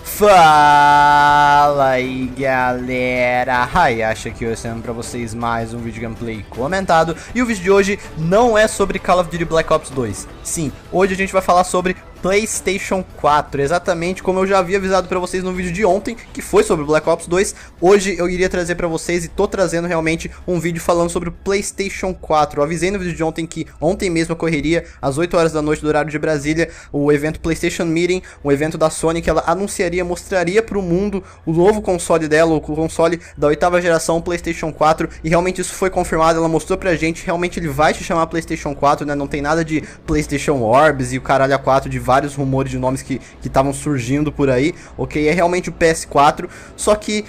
Fala aí galera, Hayashi aqui trazendo pra vocês mais um vídeo gameplay comentado. E o vídeo de hoje não é sobre Call of Duty Black Ops 2. Sim, hoje a gente vai falar sobre PlayStation 4, exatamente como eu já havia avisado pra vocês no vídeo de ontem, que foi sobre Black Ops 2. Hoje eu iria trazer pra vocês, e tô trazendo realmente um vídeo falando sobre o PlayStation 4. Eu avisei no vídeo de ontem que ontem mesmo ocorreria, às 8 horas da noite do horário de Brasília, o evento PlayStation Meeting, um evento da Sony que ela anunciaria, mostraria pro mundo o novo console dela, o console da 8ª geração, o PlayStation 4, e realmente isso foi confirmado. Ela mostrou pra gente, realmente ele vai se chamar PlayStation 4, né? Não tem nada de PlayStation Orbs e o caralho A4, de vários rumores de nomes que estavam surgindo por aí, ok? É realmente o PS4, só que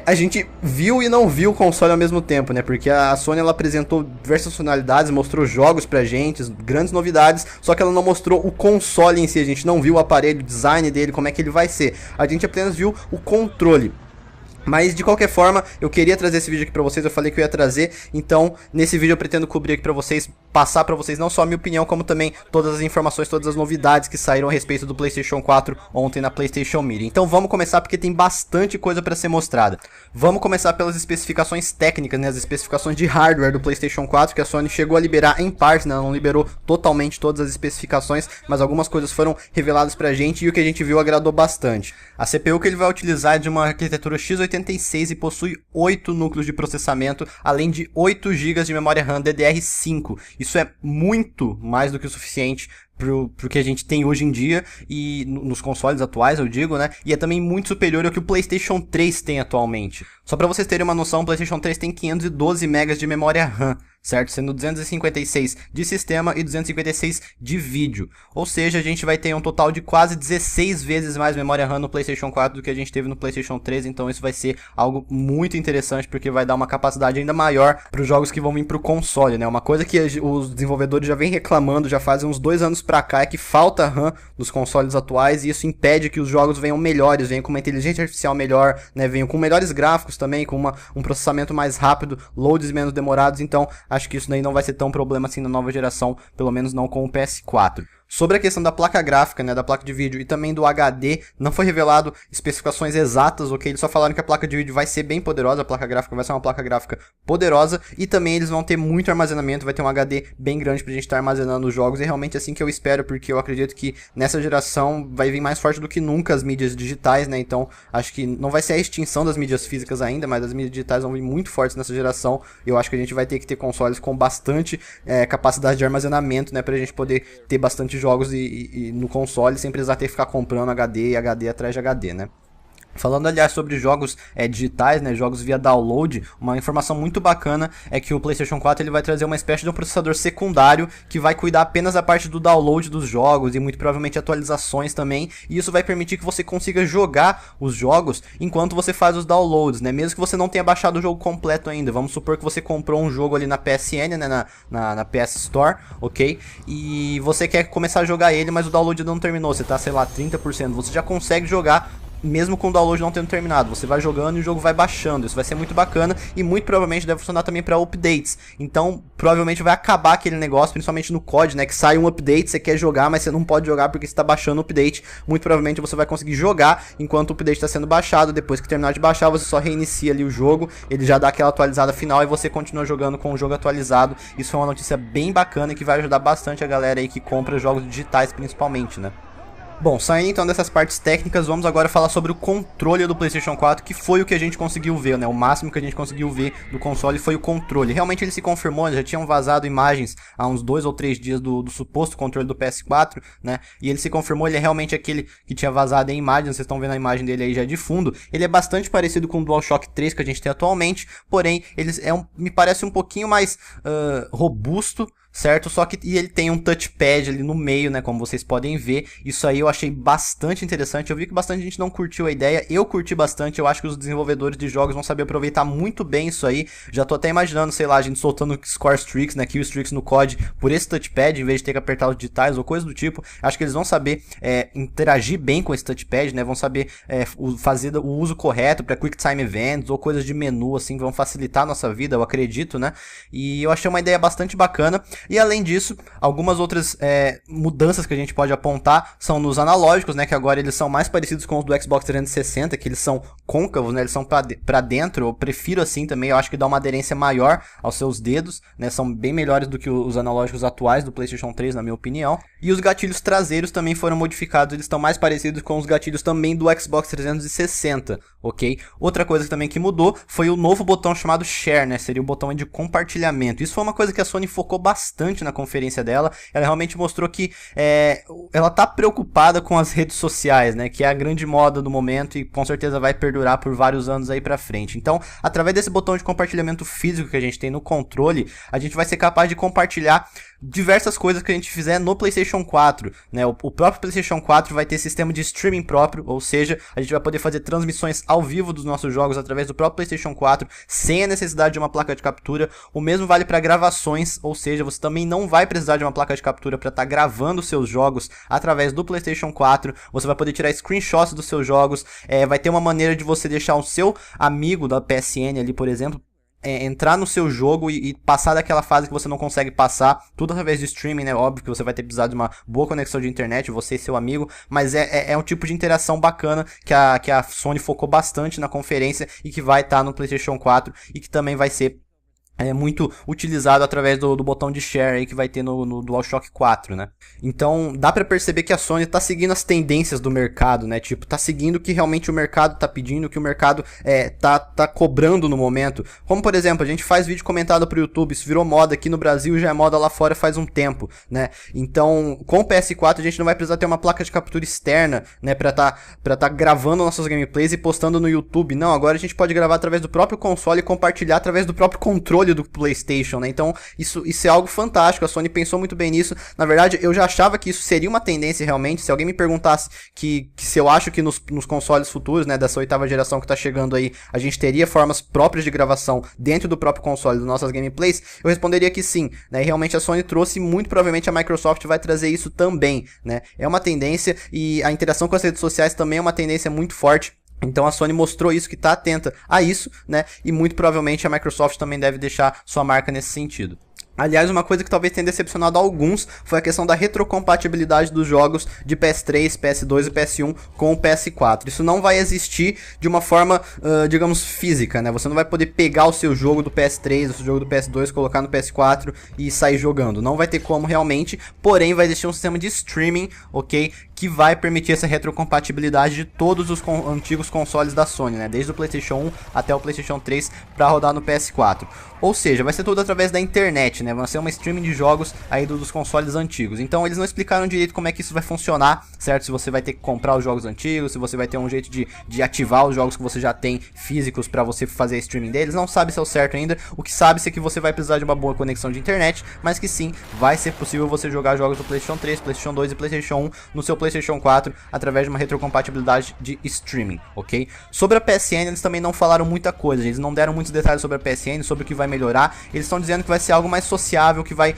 a gente viu e não viu o console ao mesmo tempo, né? Porque a Sony ela apresentou diversas funcionalidades, mostrou jogos pra gente, grandes novidades, só que ela não mostrou o console em si. A gente não viu o aparelho, o design dele, como é que ele vai ser. A gente apenas viu o controle. Mas de qualquer forma, eu queria trazer esse vídeo aqui pra vocês, eu falei que eu ia trazer, então nesse vídeo eu pretendo cobrir aqui pra vocês, passar pra vocês não só a minha opinião, como também todas as informações, todas as novidades que saíram a respeito do PlayStation 4 ontem na PlayStation Meeting. Então vamos começar porque tem bastante coisa pra ser mostrada. Vamos começar pelas especificações técnicas, né, as especificações de hardware do PlayStation 4, que a Sony chegou a liberar em parte, né, ela não liberou totalmente todas as especificações, mas algumas coisas foram reveladas pra gente e o que a gente viu agradou bastante. A CPU que ele vai utilizar é de uma arquitetura x86 e possui 8 núcleos de processamento, além de 8 GB de memória RAM DDR5. Isso é muito mais do que o suficiente pro que a gente tem hoje em dia e nos consoles atuais, eu digo, né? E é também muito superior ao que o PlayStation 3 tem atualmente. Só pra vocês terem uma noção, o PlayStation 3 tem 512 MB de memória RAM, certo? Sendo 256 de sistema e 256 de vídeo. Ou seja, a gente vai ter um total de quase 16 vezes mais memória RAM no PlayStation 4 do que a gente teve no PlayStation 3. Então isso vai ser algo muito interessante, porque vai dar uma capacidade ainda maior para os jogos que vão vir pro console, né? Uma coisa que os desenvolvedores já vem reclamando já fazem uns 2 anos pra cá é que falta RAM nos consoles atuais, e isso impede que os jogos venham melhores, venham com uma inteligência artificial melhor, né? Venham com melhores gráficos também, com um processamento mais rápido, loads menos demorados. Então acho que isso daí não vai ser tão problema assim na nova geração, pelo menos não com o PS4. Sobre a questão da placa gráfica, né, da placa de vídeo e também do HD, não foi revelado especificações exatas, ok? Eles só falaram que a placa de vídeo vai ser bem poderosa, a placa gráfica vai ser uma placa gráfica poderosa, e também eles vão ter muito armazenamento, vai ter um HD bem grande pra gente estar armazenando os jogos, e realmente é assim que eu espero, porque eu acredito que nessa geração vai vir mais forte do que nunca as mídias digitais, né? Então acho que não vai ser a extinção das mídias físicas ainda, mas as mídias digitais vão vir muito fortes nessa geração. Eu acho que a gente vai ter que ter consoles com bastante capacidade de armazenamento, né, pra gente poder ter bastante jogos e no console sem precisar ter que ficar comprando HD e HD atrás de HD, né? Falando, aliás, sobre jogos digitais, né, jogos via download, uma informação muito bacana é que o PlayStation 4 ele vai trazer uma espécie de um processador secundário que vai cuidar apenas da parte do download dos jogos e muito provavelmente atualizações também, e isso vai permitir que você consiga jogar os jogos enquanto você faz os downloads, né, mesmo que você não tenha baixado o jogo completo ainda. Vamos supor que você comprou um jogo ali na PSN, né, na PS Store, ok? E você quer começar a jogar ele, mas o download não terminou, você tá, sei lá, 30%, você já consegue jogar mesmo com o download não tendo terminado. Você vai jogando e o jogo vai baixando. Isso vai ser muito bacana e muito provavelmente deve funcionar também para updates. Então provavelmente vai acabar aquele negócio, principalmente no COD, né, que sai um update, você quer jogar, mas você não pode jogar porque você está baixando o update. Muito provavelmente você vai conseguir jogar enquanto o update está sendo baixado. Depois que terminar de baixar, você só reinicia ali o jogo, ele já dá aquela atualizada final e você continua jogando com o jogo atualizado. Isso é uma notícia bem bacana e que vai ajudar bastante a galera aí que compra jogos digitais principalmente, né? Bom, saindo então dessas partes técnicas, vamos agora falar sobre o controle do PlayStation 4, que foi o que a gente conseguiu ver, né? O máximo que a gente conseguiu ver do console foi o controle. Realmente ele se confirmou, já tinham vazado imagens há uns 2 ou 3 dias do suposto controle do PS4, né? E ele se confirmou, ele é realmente aquele que tinha vazado em imagens, vocês estão vendo a imagem dele aí já de fundo. Ele é bastante parecido com o DualShock 3 que a gente tem atualmente, porém, ele me parece um pouquinho mais robusto, certo? Só que ele tem um touchpad ali no meio, né, como vocês podem ver. Isso aí eu achei bastante interessante. Eu vi que bastante gente não curtiu a ideia. Eu curti bastante. Eu acho que os desenvolvedores de jogos vão saber aproveitar muito bem isso aí. Já tô até imaginando, sei lá, a gente soltando score streaks, né, kill streaks no COD por esse touchpad, em vez de ter que apertar os digitais ou coisa do tipo. Acho que eles vão saber interagir bem com esse touchpad, né, vão saber fazer o uso correto para quick time events ou coisas de menu, assim, que vão facilitar a nossa vida, eu acredito, né. E eu achei uma ideia bastante bacana. E além disso, algumas outras mudanças que a gente pode apontar são nos analógicos, né, que agora eles são mais parecidos com os do Xbox 360, que eles são côncavos, né, eles são pra dentro. Eu prefiro assim também, eu acho que dá uma aderência maior aos seus dedos, né, são bem melhores do que os analógicos atuais do PlayStation 3, na minha opinião. E os gatilhos traseiros também foram modificados, eles estão mais parecidos com os gatilhos também do Xbox 360, ok? Outra coisa também que mudou foi o novo botão chamado Share, né, seria o botão de compartilhamento. Isso foi uma coisa que a Sony focou bastante na conferência dela. Ela realmente mostrou que ela tá preocupada com as redes sociais, né, que é a grande moda do momento e com certeza vai perdurar por vários anos aí pra frente. Então, através desse botão de compartilhamento físico que a gente tem no controle, a gente vai ser capaz de compartilhar diversas coisas que a gente fizer no PlayStation 4, né? O próprio PlayStation 4 vai ter sistema de streaming próprio, ou seja, a gente vai poder fazer transmissões ao vivo dos nossos jogos através do próprio PlayStation 4, sem a necessidade de uma placa de captura. O mesmo vale para gravações, ou seja, você também não vai precisar de uma placa de captura para estar gravando seus jogos através do PlayStation 4. Você vai poder tirar screenshots dos seus jogos, vai ter uma maneira de você deixar o seu amigo da PSN ali, por exemplo, entrar no seu jogo e passar daquela fase que você não consegue passar, tudo através de streaming, né? Óbvio que você vai ter precisado de uma boa conexão de internet, você e seu amigo, mas é um tipo de interação bacana que a Sony focou bastante na conferência e que vai estar no PlayStation 4 e que também vai ser muito utilizado através do botão de share aí que vai ter no DualShock 4, né? Então, dá pra perceber que a Sony tá seguindo as tendências do mercado, né? Tipo, tá seguindo o que realmente o mercado tá pedindo, o que o mercado tá cobrando no momento. Como, por exemplo, a gente faz vídeo comentado pro YouTube, isso virou moda aqui no Brasil, já é moda lá fora faz um tempo, né? Então, com o PS4 a gente não vai precisar ter uma placa de captura externa, né? Pra tá gravando nossas gameplays e postando no YouTube. Não, agora a gente pode gravar através do próprio console e compartilhar através do próprio controle do PlayStation, né? Então isso é algo fantástico, a Sony pensou muito bem nisso. Na verdade, eu já achava que isso seria uma tendência realmente. Se alguém me perguntasse que se eu acho que nos consoles futuros, né, dessa 8ª geração que tá chegando aí, a gente teria formas próprias de gravação dentro do próprio console das nossas gameplays, eu responderia que sim, né? E realmente a Sony trouxe, e muito provavelmente a Microsoft vai trazer isso também, né? É uma tendência, e a interação com as redes sociais também é uma tendência muito forte. Então a Sony mostrou isso, que tá atenta a isso, né? E muito provavelmente a Microsoft também deve deixar sua marca nesse sentido. Aliás, uma coisa que talvez tenha decepcionado alguns foi a questão da retrocompatibilidade dos jogos de PS3, PS2 e PS1 com o PS4. Isso não vai existir de uma forma, digamos, física, né? Você não vai poder pegar o seu jogo do PS3, o seu jogo do PS2, colocar no PS4 e sair jogando. Não vai ter como realmente, porém vai existir um sistema de streaming, ok? Que vai permitir essa retrocompatibilidade de todos os antigos consoles da Sony, né? Desde o PlayStation 1 até o PlayStation 3 para rodar no PS4. Ou seja, vai ser tudo através da internet, né? Vai ser uma streaming de jogos aí dos consoles antigos. Então eles não explicaram direito como é que isso vai funcionar, certo? Se você vai ter que comprar os jogos antigos, se você vai ter um jeito de ativar os jogos que você já tem físicos para você fazer a streaming deles. Não sabe se é o certo ainda. O que sabe é que você vai precisar de uma boa conexão de internet, mas que sim, vai ser possível você jogar jogos do PlayStation 3, PlayStation 2 e PlayStation 1 no seu PlayStation 4 através de uma retrocompatibilidade de streaming, ok? Sobre a PSN eles também não falaram muita coisa, eles não deram muitos detalhes sobre a PSN, sobre o que vai melhorar. Eles estão dizendo que vai ser algo mais sociável, que vai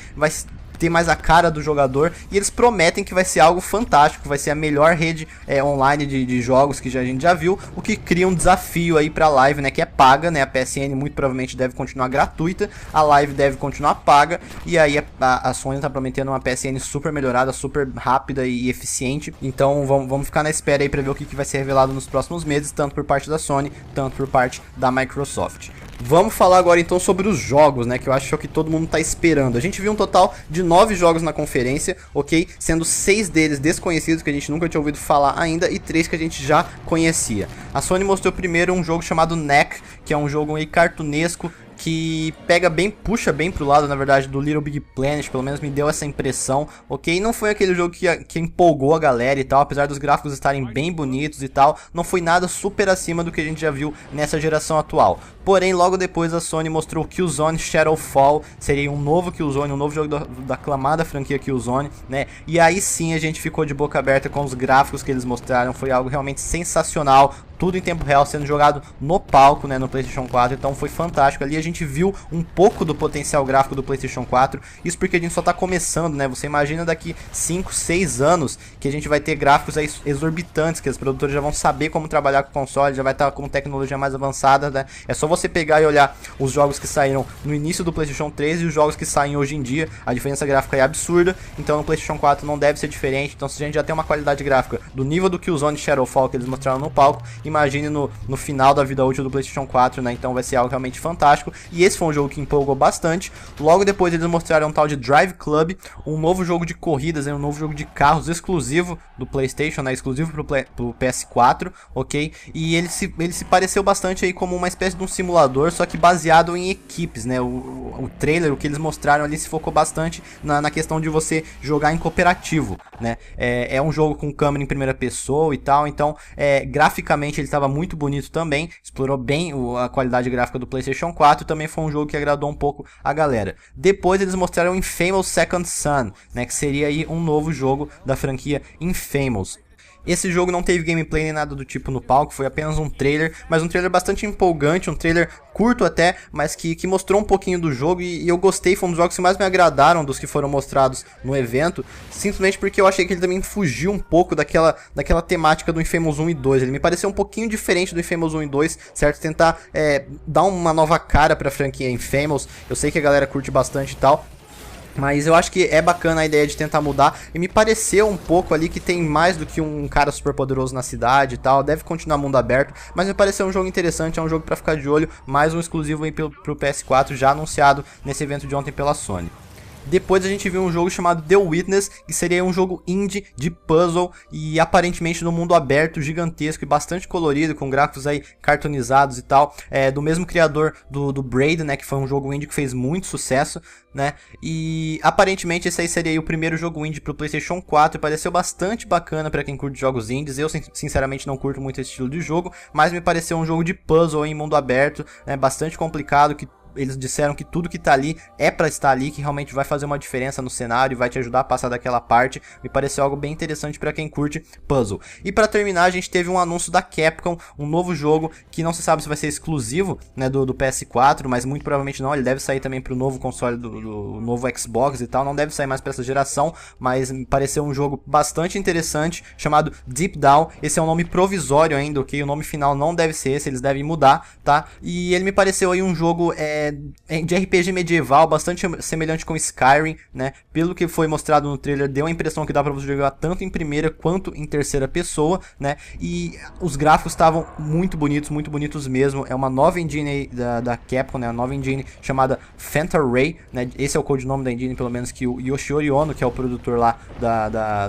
ter mais a cara do jogador, e eles prometem que vai ser algo fantástico, vai ser a melhor rede online de jogos que a gente já viu, o que cria um desafio aí pra Live, né, que é paga, né? A PSN muito provavelmente deve continuar gratuita, a Live deve continuar paga, e aí a Sony tá prometendo uma PSN super melhorada, super rápida e eficiente. Então vamos ficar na espera aí pra ver o que vai ser revelado nos próximos meses, tanto por parte da Sony, tanto por parte da Microsoft. Vamos falar agora então sobre os jogos, né, que eu acho que é o que todo mundo tá esperando. A gente viu um total de 9 jogos na conferência, ok? Sendo 6 deles desconhecidos, que a gente nunca tinha ouvido falar ainda, e 3 que a gente já conhecia. A Sony mostrou primeiro um jogo chamado Knack, que é um jogo aí cartunesco, que puxa bem pro lado, na verdade, do Little Big Planet, pelo menos me deu essa impressão, ok? Não foi aquele jogo que empolgou a galera e tal, apesar dos gráficos estarem bem bonitos e tal, não foi nada super acima do que a gente já viu nessa geração atual. Porém, logo depois a Sony mostrou Killzone Shadowfall, seria um novo Killzone, um novo jogo da aclamada franquia Killzone, né? E aí sim a gente ficou de boca aberta com os gráficos que eles mostraram, foi algo realmente sensacional. tudo em tempo real sendo jogado no palco, né, no PlayStation 4, então foi fantástico. Ali a gente viu um pouco do potencial gráfico do PlayStation 4, isso porque a gente só tá começando, né, você imagina daqui 5, 6 anos que a gente vai ter gráficos aí exorbitantes, que as produtoras já vão saber como trabalhar com o console, já vai estar com tecnologia mais avançada, né, é só você pegar e olhar os jogos que saíram no início do PlayStation 3 e os jogos que saem hoje em dia, a diferença gráfica é absurda, então no PlayStation 4 não deve ser diferente. Então se a gente já tem uma qualidade gráfica do nível do Killzone e Shadowfall que eles mostraram no palco, imagine no final da vida útil do PlayStation 4, né, então vai ser algo realmente fantástico, e esse foi um jogo que empolgou bastante. Logo depois eles mostraram um tal de Drive Club, um novo jogo de corridas, um novo jogo de carros exclusivo do PlayStation, né, exclusivo pro PS4, ok, e ele se pareceu bastante aí como uma espécie de um simulador, só que baseado em equipes, né, o trailer, o que eles mostraram ali se focou bastante na questão de você jogar em cooperativo, né, é um jogo com câmera em primeira pessoa e tal, então graficamente ele estava muito bonito também, explorou bem a qualidade gráfica do PlayStation 4, também foi um jogo que agradou um pouco a galera. Depois eles mostraram Infamous Second Son, né, que seria aí um novo jogo da franquia Infamous. Esse jogo não teve gameplay nem nada do tipo no palco, foi apenas um trailer, mas um trailer bastante empolgante, um trailer curto até, mas que mostrou um pouquinho do jogo e eu gostei, foi um dos jogos que mais me agradaram dos que foram mostrados no evento, simplesmente porque eu achei que ele também fugiu um pouco daquela temática do Infamous 1 e 2, ele me pareceu um pouquinho diferente do Infamous 1 e 2, certo? Tentar dar uma nova cara pra franquia Infamous, eu sei que a galera curte bastante e tal, mas eu acho que é bacana a ideia de tentar mudar, e me pareceu um pouco ali que tem mais do que um cara super poderoso na cidade e tal, deve continuar mundo aberto, mas me pareceu um jogo interessante, é um jogo pra ficar de olho, mais um exclusivo aí pro PS4 já anunciado nesse evento de ontem pela Sony. Depois a gente viu um jogo chamado The Witness, que seria um jogo indie de puzzle e aparentemente no mundo aberto, gigantesco e bastante colorido, com gráficos aí cartoonizados e tal, do mesmo criador do Braid, né, que foi um jogo indie que fez muito sucesso, né, e aparentemente esse aí seria aí o primeiro jogo indie pro PlayStation 4, e pareceu bastante bacana pra quem curte jogos indies. Eu sinceramente não curto muito esse estilo de jogo, mas me pareceu um jogo de puzzle em mundo aberto, né, bastante complicado, que eles disseram que tudo que tá ali é pra estar ali, que realmente vai fazer uma diferença no cenário e vai te ajudar a passar daquela parte. Me pareceu algo bem interessante pra quem curte puzzle. E pra terminar, a gente teve um anúncio da Capcom, um novo jogo que não se sabe se vai ser exclusivo, né, do PS4, mas muito provavelmente não, ele deve sair também pro novo console do novo Xbox e tal, não deve sair mais pra essa geração, mas me pareceu um jogo bastante interessante, chamado Deep Down. Esse é um nome provisório ainda, ok? O nome final não deve ser esse, eles devem mudar, tá? E ele me pareceu aí um jogo de RPG medieval, bastante semelhante com Skyrim, né? Pelo que foi mostrado no trailer, deu a impressão que dá pra você jogar tanto em primeira quanto em terceira pessoa, né? E os gráficos estavam muito bonitos mesmo. É uma nova engine aí da Capcom, né? Uma nova engine chamada Phantom Ray, né? Esse é o codinome da engine, pelo menos, que o Yoshiori Ono, que é o produtor lá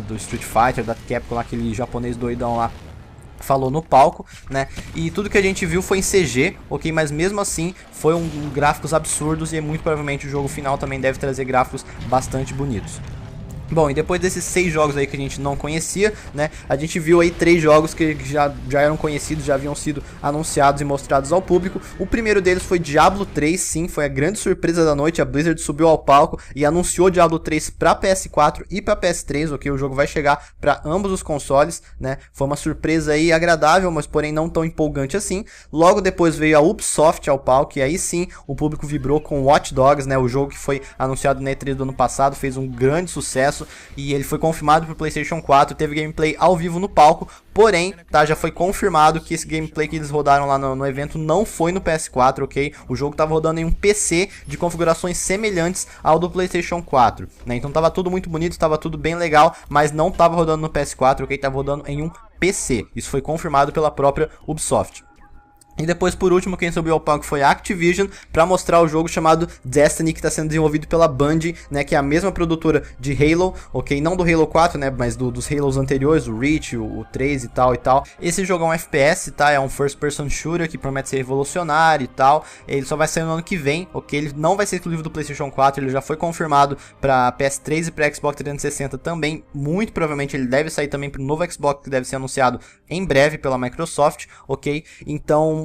do Street Fighter, da Capcom, lá, aquele japonês doidão lá, falou no palco, né? E tudo que a gente viu foi em CG, ok? Mas mesmo assim foi gráficos absurdos, e muito provavelmente o jogo final também deve trazer gráficos bastante bonitos. Bom, e depois desses 6 jogos aí que a gente não conhecia, né, a gente viu aí 3 jogos que já eram conhecidos, já haviam sido anunciados e mostrados ao público. O primeiro deles foi Diablo 3, sim, foi a grande surpresa da noite. A Blizzard subiu ao palco e anunciou Diablo 3 para PS4 e para PS3, ok? O jogo vai chegar para ambos os consoles, né? Foi uma surpresa aí agradável, mas porém não tão empolgante assim. Logo depois veio a Ubisoft ao palco, e aí sim o público vibrou com Watch Dogs, né? O jogo que foi anunciado na E3 do ano passado, fez um grande sucesso, e ele foi confirmado pro PlayStation 4, teve gameplay ao vivo no palco, porém, tá, já foi confirmado que esse gameplay que eles rodaram lá no evento não foi no PS4, ok? O jogo tava rodando em um PC de configurações semelhantes ao do PlayStation 4, né? Então tava tudo muito bonito, tava tudo bem legal, mas não tava rodando no PS4, ok? Tava rodando em um PC, isso foi confirmado pela própria Ubisoft. E depois, por último, quem subiu ao palco foi a Activision para mostrar o jogo chamado Destiny, que está sendo desenvolvido pela Bungie, né, que é a mesma produtora de Halo, ok? Não do Halo 4, né, mas dos Halos anteriores, o Reach, o 3 e tal. Esse jogo é um FPS, tá? É um first person shooter que promete ser revolucionário e tal. Ele só vai sair no ano que vem, ok? Ele não vai ser exclusivo do PlayStation 4, ele já foi confirmado para PS3 e para Xbox 360 também. Muito provavelmente ele deve sair também para o novo Xbox, que deve ser anunciado em breve pela Microsoft, ok? Então,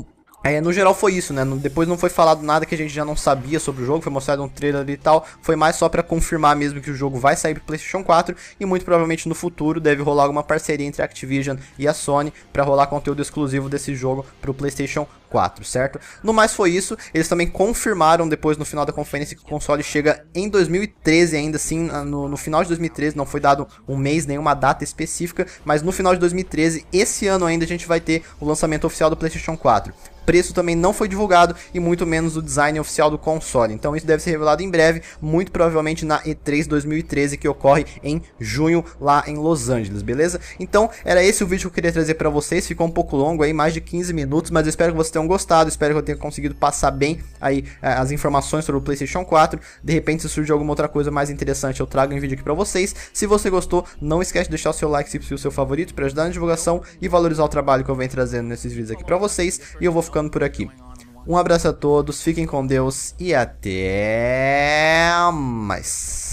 No geral foi isso, né? Depois não foi falado nada que a gente já não sabia sobre o jogo, foi mostrado um trailer ali e tal. Foi mais só pra confirmar mesmo que o jogo vai sair pro PlayStation 4 e muito provavelmente no futuro deve rolar alguma parceria entre a Activision e a Sony pra rolar conteúdo exclusivo desse jogo pro PlayStation 4, certo? No mais foi isso, eles também confirmaram depois no final da conferência que o console chega em 2013 ainda assim, no final de 2013, não foi dado um mês, nenhuma data específica, mas no final de 2013, esse ano ainda a gente vai ter o lançamento oficial do PlayStation 4. Preço também não foi divulgado e muito menos o design oficial do console, então isso deve ser revelado em breve, muito provavelmente na E3 2013 que ocorre em junho lá em Los Angeles, beleza? Então era esse o vídeo que eu queria trazer pra vocês, ficou um pouco longo aí, mais de 15 minutos, mas eu espero que vocês tenham gostado, espero que eu tenha conseguido passar bem aí as informações sobre o PlayStation 4, de repente se surgir alguma outra coisa mais interessante eu trago em vídeo aqui pra vocês. Se você gostou, não esquece de deixar o seu like se possível, o seu favorito, pra ajudar na divulgação e valorizar o trabalho que eu venho trazendo nesses vídeos aqui pra vocês, e eu vou ficando por aqui. Um abraço a todos, fiquem com Deus e até mais.